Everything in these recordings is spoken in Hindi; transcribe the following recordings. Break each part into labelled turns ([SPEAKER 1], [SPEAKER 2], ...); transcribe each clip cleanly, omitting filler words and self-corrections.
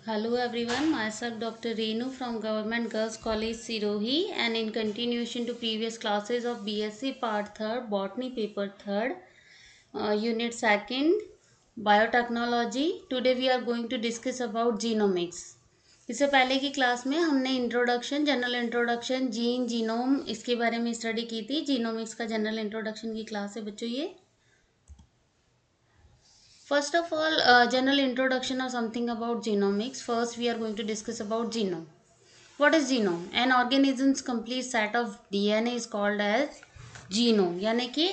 [SPEAKER 1] Hello everyone, myself Dr. Renu from Government Girls College Sirohi, and in continuation to previous classes of BSc Part 3rd, Botany Paper 3rd, Unit 2nd, Biotechnology. Today we are going to discuss about genomics. इससे पहले की क्लास में हमने introduction, general introduction, gene, genome इसके बारे में स्टडी की थी. जीनोमिक्स का जनरल इंट्रोडक्शन की क्लास है बच्चों ये. First of all, general introduction or something about genomics. First, we are going to discuss about genome. What is genome? An organism's complete set of DNA is called as genome. यानी कि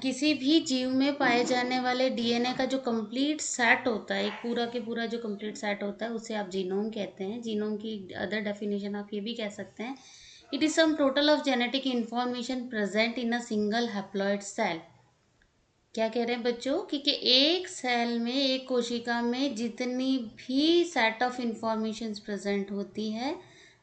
[SPEAKER 1] किसी भी जीव में पाए जाने वाले डीएनए का जो कंप्लीट सेट होता है, एक पूरा के पूरा जो कंप्लीट सेट होता है, उसे आप जीनोम कहते हैं. जीनोम की अदर डेफिनेशन आप ये भी कह सकते हैं. It is sum total of genetic information present in a single haploid cell. क्या कह रहे हैं बच्चों कि एक सेल में, एक कोशिका में जितनी भी सेट ऑफ इंफॉर्मेशन प्रेजेंट होती है,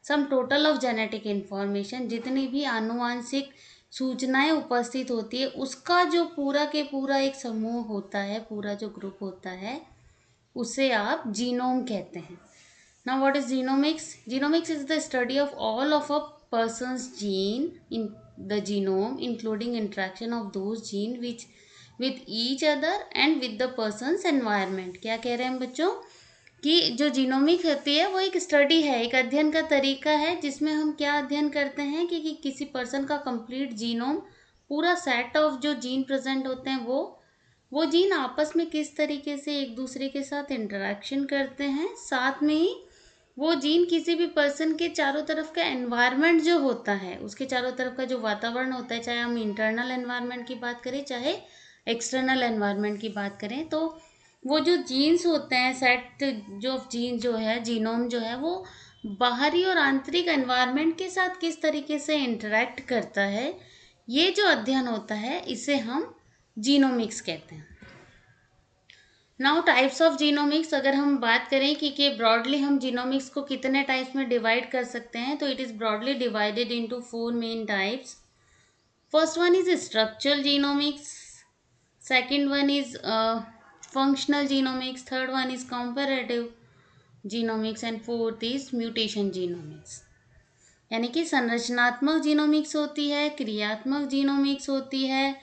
[SPEAKER 1] सम टोटल ऑफ जेनेटिक इंफॉर्मेशन, जितनी भी आनुवांशिक सूचनाएं उपस्थित होती है, उसका जो पूरा के पूरा एक समूह होता है, पूरा जो ग्रुप होता है, उसे आप जीनोम कहते हैं. Now what is genomics? Genomics is the study of all of a person's gene in the genome, including interaction of those gene which with each other and with the person's environment. क्या कह रहे हैं बच्चों कि जो जीनोमिक होती है वो एक स्टडी है, एक अध्ययन का तरीका है, जिसमें हम क्या अध्ययन करते हैं कि किसी पर्सन का कंप्लीट जीनोम, पूरा सेट ऑफ जो जीन प्रेजेंट होते हैं, वो जीन आपस में किस तरीके से एक दूसरे के साथ इंटरेक्शन करते हैं. साथ में ही वो जीन किसी भी पर्सन के चारों तरफ का एनवायरनमेंट जो होता है, उसके चारों तरफ का जो वातावरण होता है, चाहे हम इंटरनल एनवायरनमेंट की बात करें चाहे एक्सटर्नल एनवायरनमेंट की बात करें, तो वो जो जीन्स होते हैं, सेट जो जीन जो है, जीनोम जो है, वो बाहरी और आंतरिक एनवायरनमेंट के साथ किस तरीके से इंटरेक्ट करता है, ये जो अध्ययन होता है, इसे हम जीनोमिक्स कहते हैं. नाउ टाइप्स ऑफ जीनोमिक्स अगर हम बात करें कि ब्रॉडली हम जीनोमिक्स को कितने टाइप्स में डिवाइड कर सकते हैं, तो it is broadly divided into 4 main types. First one is structural genomics, second one is functional genomics, third one is comparative genomics and fourth is mutation genomics. यानी कि संरचनात्मक जीनोमिक्स होती है, क्रियात्मक जीनोमिक्स होती है,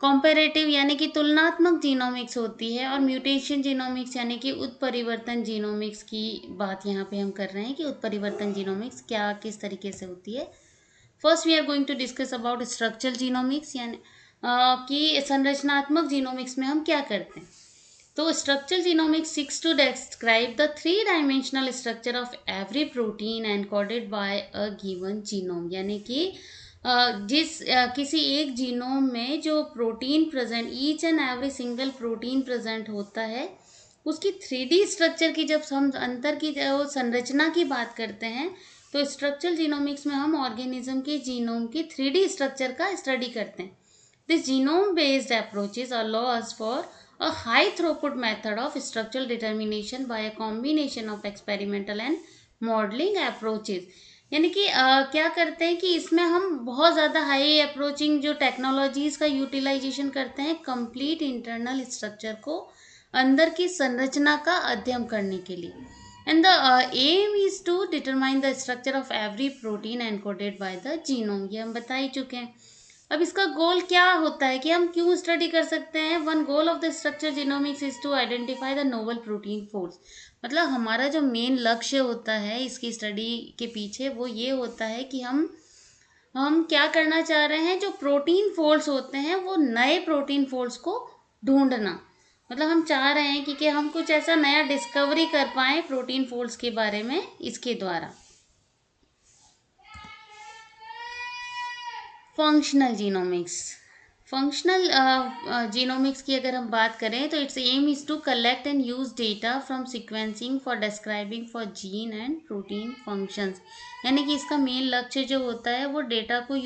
[SPEAKER 1] कॉम्पेरेटिव यानी कि तुलनात्मक जीनोमिक्स होती है, और म्यूटेशन जीनोमिक्स यानी कि उत्परिवर्तन जीनोमिक्स की बात यहाँ पे हम कर रहे हैं कि उत्परिवर्तन जीनोमिक्स क्या किस तरीके से होती है. First we are going to discuss about structural genomics, यानी कि संरचनात्मक जीनोमिक्स में हम क्या करते हैं. तो structural genomics seeks to describe the 3-dimensional structure of every protein encoded by a given genome. यानी कि किसी एक जीनोम में जो protein present, each and every single protein present होता है, उसकी 3D स्ट्रक्चर की जब हम अंतर की जो संरचना की बात करते हैं, तो स्ट्रक्चरल जीनोमिक्स में हम ऑर्गेनिज्म के जीनोम की 3D स्ट्रक्चर का स्टडी करते हैं. This genome based approaches allow us for a high throughput method of structural determination by a combination of experimental and modeling approaches. यानी कि क्या करते हैं कि इसमें हम बहुत ज़्यादा हाई अप्रोचिंग जो टेक्नोलॉजीज़ का यूटिलाइजेशन करते हैं, कंप्लीट इंटरनल स्ट्रक्चर को, अंदर की संरचना का अध्ययन करने के लिए. And the aim is to determine the structure of every protein encoded by the genome. ये हम बता ही चुके हैं. अब इसका गोल क्या होता है कि हम क्यों स्टडी कर सकते हैं. One goal of the structure genomics is to identify the novel protein folds. मतलब हमारा जो मेन लक्ष्य होता है इसकी स्टडी के पीछे, वो ये होता है कि हम क्या करना चाह रहे हैं, जो प्रोटीन फोल्ड्स होते हैं, वो नए प्रोटीन फोल्ड्स को ढूंढना. मतलब हम चाह रहे हैं कि हम कुछ ऐसा नया डिस्कवरी कर पाएँ प्रोटीन फोल्ड्स के बारे में इसके द्वारा. Functional genomics. फंक्शनल जीनोमिक्स की अगर हम बात करें, तो its aim is to collect and use data from sequencing for describing for gene and protein functions. यानी कि इसका मेन लक्ष्य जो होता है वो डेटा को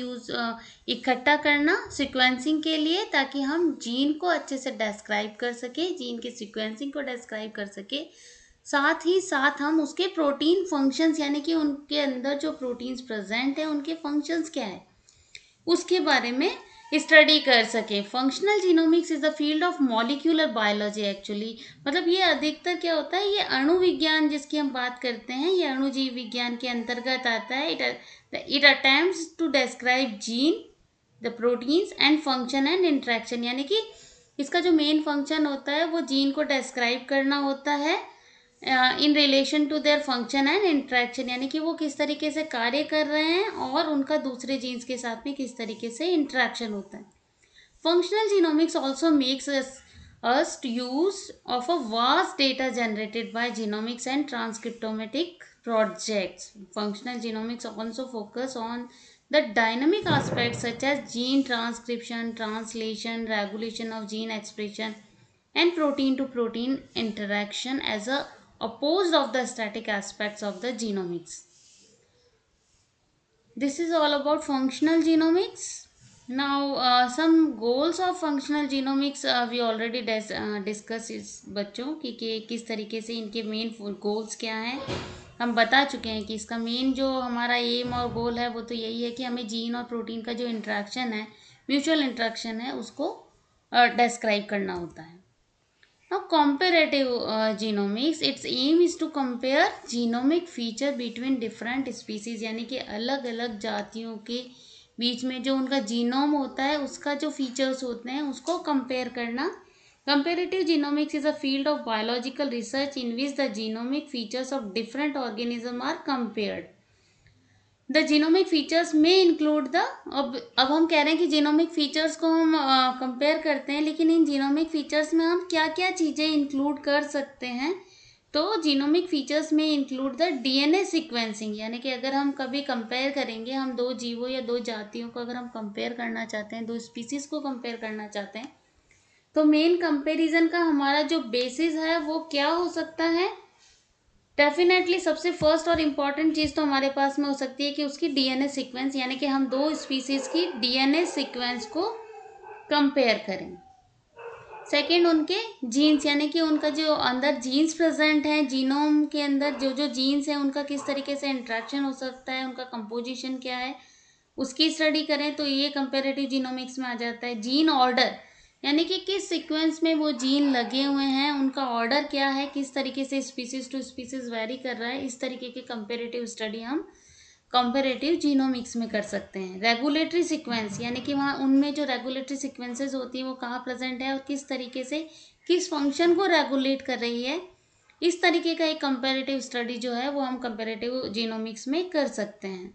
[SPEAKER 1] इकट्ठा करना सीक्वेंसिंग के लिए, ताकि हम जीन को अच्छे से डिस्क्राइब कर सके, जीन के सीक्वेंसिंग को डिस्क्राइब कर सके. साथ ही साथ हम उसके प्रोटीन फंक्शंस, यानी कि उनके अंदर जो प्रोटीन्स प्रेजेंट हैं उनके फंक्शंस क्या है, उसके बारे में स्टडी कर सके। Functional genomics is the field of molecular biology actually, मतलब ये अधिकतर क्या होता है, ये अणु विज्ञान जिसकी हम बात करते हैं, ये अणु जीव विज्ञान के अंतर्गत आता है। It attempts to describe gene, the proteins and function and interaction, यानी कि इसका जो मेन फंक्शन होता है वो जीन को डिस्क्राइब करना होता है in relation to their function and interaction, यानी कि वो किस तरीके से कार्य कर रहे हैं और उनका दूसरे जीन्स के साथ में किस तरीके से इंट्रैक्शन होता है। Functional genomics also makes us to use of a vast data generated by genomics and transcriptomic projects. Functional genomics also focus on the dynamic aspects such as gene transcription, translation, regulation of gene expression, and protein to protein interaction as a opposed of the static aspects of the genomics. This is all about functional genomics. Now some goals of functional genomics we already discuss इस बच्चों कि किस तरीके से इनके मेन गोल्स क्या हैं, हम बता चुके हैं कि इसका मेन जो हमारा एम और गोल है वो तो यही है कि हमें जीन और प्रोटीन का जो इंट्रैक्शन है, म्यूचुअल इंट्रैक्शन है, उसको डिस्क्राइब करना होता है। Now, comparative genomics, its aim is to compare genomic feature between different species, यानी कि अलग अलग जातियों के बीच में जो उनका जीनोम होता है उसका जो फीचर्स होते हैं उसको कंपेयर करना। Comparative genomics is a field of biological research in which the genomic features of different organisms are compared. The genomic features में इंक्लूड द, अब हम कह रहे हैं कि जीनोमिक फीचर्स को हम कंपेयर करते हैं, लेकिन इन जीनोमिक फीचर्स में हम क्या क्या चीज़ें इंक्लूड कर सकते हैं। तो जीनोमिक फीचर्स में इंक्लूड द डीएनए सीक्वेंसिंग, यानी कि अगर हम कभी कंपेयर करेंगे, हम दो जीवों या दो जातियों को अगर हम कंपेयर करना चाहते हैं, दो स्पीसीज को कंपेयर करना चाहते हैं, तो मेन कंपेरिजन का हमारा जो बेसिस है वो क्या हो सकता है। डेफिनेटली सबसे फर्स्ट और इम्पॉर्टेंट चीज़ तो हमारे पास में हो सकती है कि उसकी डीएनए सीक्वेंस, यानी कि हम दो स्पीसीज की डीएनए सीक्वेंस को कंपेयर करें। सेकंड, उनके जीन्स, यानी कि उनका जो अंदर जीन्स प्रेजेंट हैं, जीनोम के अंदर जो जो जीन्स हैं उनका किस तरीके से इंट्रैक्शन हो सकता है, उनका कंपोजिशन क्या है, उसकी स्टडी करें, तो ये कंपेरेटिव जीनोमिक्स में आ जाता है। जीन ऑर्डर, यानी कि किस सीक्वेंस में वो जीन लगे हुए हैं, उनका ऑर्डर क्या है, किस तरीके से स्पीसीज टू स्पीसीज वेरी कर रहा है, इस तरीके की कंपेरेटिव स्टडी हम कंपेरेटिव जीनोमिक्स में कर सकते हैं। रेगुलेटरी सीक्वेंस, यानी कि वहाँ उनमें जो रेगुलेटरी सीक्वेंसेस होती हैं वो कहाँ प्रेजेंट है और किस तरीके से किस फंक्शन को रेगुलेट कर रही है, इस तरीके का एक कंपेरेटिव स्टडी जो है वो हम कंपेरेटिव जीनोमिक्स में कर सकते हैं।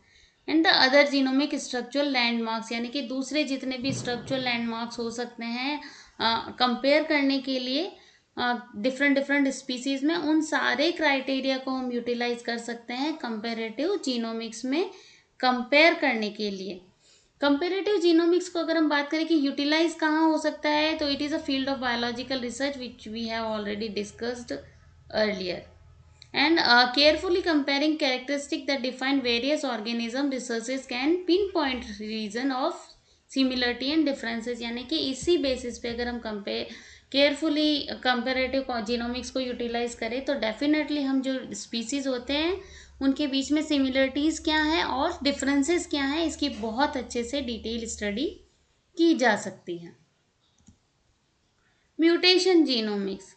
[SPEAKER 1] And the other genomic structural landmarks, यानी कि दूसरे जितने भी स्ट्रक्चरल लैंडमार्क्स हो सकते हैं कंपेयर करने के लिए डिफरेंट डिफरेंट स्पीसीज में, उन सारे क्राइटेरिया को हम यूटिलाइज कर सकते हैं कंपेरेटिव जीनोमिक्स में कंपेयर करने के लिए। कंपेरेटिव जीनोमिक्स को अगर हम बात करें कि यूटिलाइज कहाँ हो सकता है, तो it is a field of biological research which we have already discussed earlier. And carefully comparing characteristics that define various organism researches can pinpoint reason of similarity and differences, यानी कि इसी बेसिस पे अगर हम केयरफुली कंपेरेटिव जीनोमिक्स को यूटिलाइज करें तो डेफिनेटली हम जो स्पीसीज होते हैं उनके बीच में सिमिलरिटीज़ क्या हैं और डिफरेंसेस क्या हैं, इसकी बहुत अच्छे से डिटेल स्टडी की जा सकती है। म्यूटेशन जीनोमिक्स,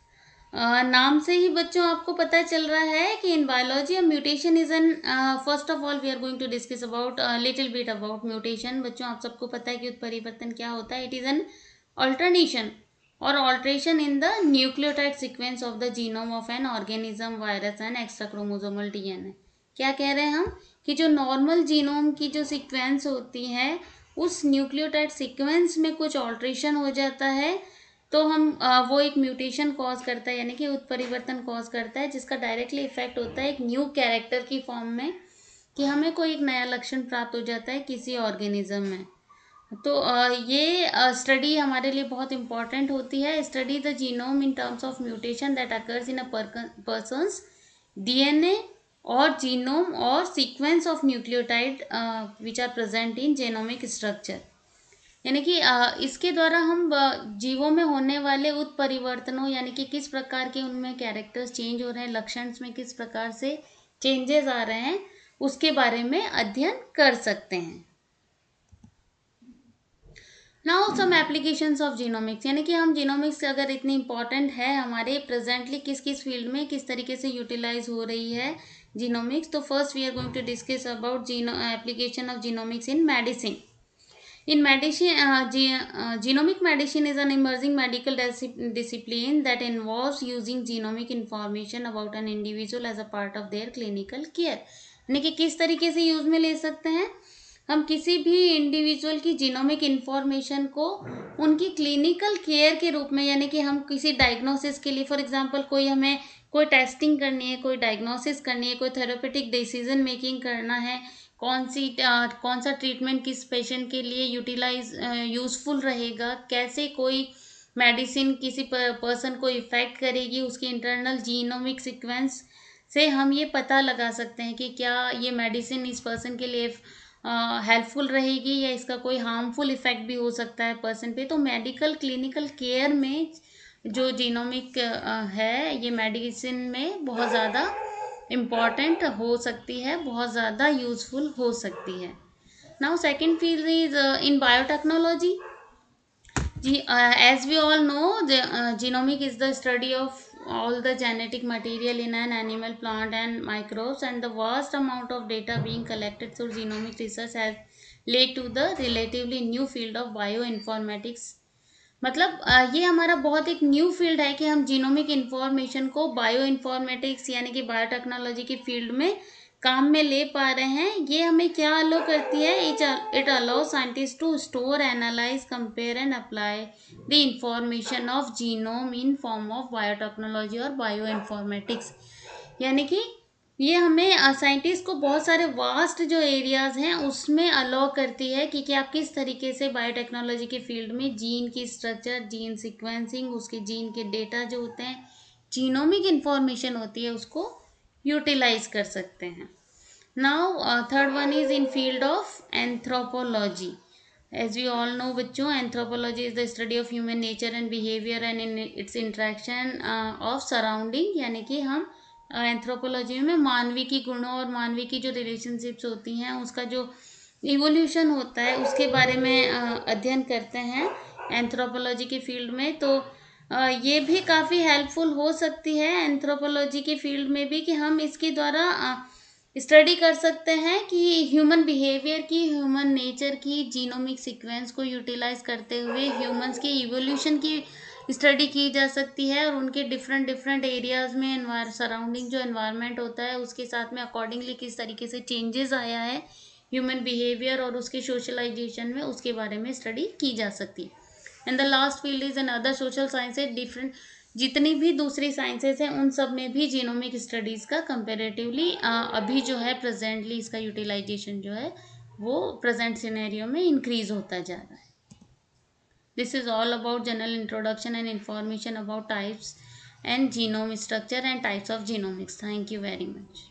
[SPEAKER 1] नाम से ही बच्चों आपको पता चल रहा है कि in biology a mutation is an, first of all we are going to discuss about little bit about mutation. बच्चों आप सबको पता है कि उत्परिवर्तन क्या होता है। इट इज़ एन ऑल्टरनेशन और alteration in the nucleotide sequence of the genome of an organism, virus and extra chromosomal DNA. क्या कह रहे हैं हम कि जो नॉर्मल जीनोम की जो सीक्वेंस होती है उस न्यूक्लियोटाइड सीक्वेंस में कुछ ऑल्ट्रेशन हो जाता है तो हम वो एक म्यूटेशन कॉज करता है, यानी कि उत्परिवर्तन कॉज करता है, जिसका डायरेक्टली इफेक्ट होता है एक न्यू कैरेक्टर की फॉर्म में कि हमें कोई एक नया लक्षण प्राप्त हो जाता है किसी ऑर्गेनिज्म में। तो ये स्टडी हमारे लिए बहुत इंपॉर्टेंट होती है। Study the genome in terms of mutation that occurs in a person's DNA और जीनोम और sequence of nucleotide which are present in genomic structure, यानी कि इसके द्वारा हम जीवों में होने वाले उत्परिवर्तनों, यानी कि किस प्रकार के उनमें कैरेक्टर्स चेंज हो रहे हैं, लक्षण में किस प्रकार से चेंजेस आ रहे हैं, उसके बारे में अध्ययन कर सकते हैं। Now some applications of genomics, यानी कि हम जीनोमिक्स अगर इतनी इंपॉर्टेंट है हमारे प्रेजेंटली किस किस फील्ड में किस तरीके से यूटिलाइज हो रही है जीनोमिक्स, तो first we are going to discuss about application of genomics in medicine. In medicine, genomic medicine is an emerging medical discipline that involves using genomic information about an individual as a part of their clinical care. यानी कि किस तरीके से यूज में ले सकते हैं हम किसी भी इंडिविजुअल की जीनोमिक इंफॉर्मेशन को उनकी क्लिनिकल केयर के रूप में, यानी कि हम किसी डायग्नोसिस के लिए, फॉर एग्जांपल कोई हमें कोई टेस्टिंग करनी है, कोई डायग्नोसिस करनी है, कोई थेरेपेटिक डिसीजन मेकिंग करना है, कौन सा ट्रीटमेंट किस पेशेंट के लिए यूजफुल रहेगा, कैसे कोई मेडिसिन किसी पर्सन को इफेक्ट करेगी, उसकी इंटरनल जीनोमिक सीक्वेंस से हम ये पता लगा सकते हैं कि क्या ये मेडिसिन इस पर्सन के लिए हेल्पफुल रहेगी या इसका कोई हार्मफुल इफेक्ट भी हो सकता है पर्सन पे. तो मेडिकल क्लिनिकल केयर में जो जीनोमिक है ये मेडिसिन में बहुत ज़्यादा इम्पॉर्टेंट हो सकती है, बहुत ज़्यादा यूजफुल हो सकती है. Now second field is in biotechnology. As we all know, the genomic is the study of all the genetic material in an animal, plant and microbes, and the vast amount of data being collected through genomic research has led to the relatively new field of bioinformatics. मतलब ये हमारा बहुत एक न्यू फील्ड है कि हम जीनोमिक इंफॉर्मेशन को बायो इन्फॉर्मेटिक्स यानी कि बायोटेक्नोलॉजी की फील्ड में काम में ले पा रहे हैं. ये हमें क्या अलो करती है, it allow scientist to store, analyse, compare and apply the information of genome in form of biotechnology और बायो इन्फॉर्मेटिक्स. यानी कि ये हमें साइंटिस्ट को बहुत सारे वास्ट जो एरियाज हैं उसमें अलाउ करती है कि आप किस तरीके से बायोटेक्नोलॉजी के फील्ड में जीन की स्ट्रक्चर, जीन सीक्वेंसिंग, उसके जीन के डेटा जो होते हैं, जीनोमिक इंफॉर्मेशन होती है, उसको यूटिलाइज कर सकते हैं. Now third one is in field of anthropology. As we all know बच्चों, anthropology is the study of human nature and behaviour and in its interaction of surrounding. यानी कि हम एंथ्रोपोलॉजी में मानवीय की गुणों और मानवीय की जो रिलेशनशिप्स होती हैं उसका जो इवोल्यूशन होता है उसके बारे में अध्ययन करते हैं एंथ्रोपोलॉजी के फील्ड में. तो ये भी काफ़ी हेल्पफुल हो सकती है एंथ्रोपोलॉजी के फील्ड में भी कि हम इसके द्वारा स्टडी कर सकते हैं कि ह्यूमन बिहेवियर की, ह्यूमन नेचर की जीनोमिक सीक्वेंस को यूटिलाइज करते हुए ह्यूमंस की इवोल्यूशन की स्टडी की जा सकती है और उनके डिफरेंट एरियाज में सराउंडिंग जो एनवायरनमेंट होता है उसके साथ में अकॉर्डिंगली किस तरीके से चेंजेस आया है ह्यूमन बिहेवियर और उसके सोशलाइजेशन में, उसके बारे में स्टडी की जा सकती है. And the last field is an other social sciences. Different जितनी भी दूसरी साइंसेज हैं उन सब में भी जीनोमिक स्टडीज़ का कंपेरेटिवली अभी जो है प्रेजेंटली इसका यूटिलाइजेशन जो है वो प्रेजेंट सिनेरियो में इंक्रीज होता जा रहा है. This is all about general introduction and information about types and genome structure and types of genomics. Thank you very much.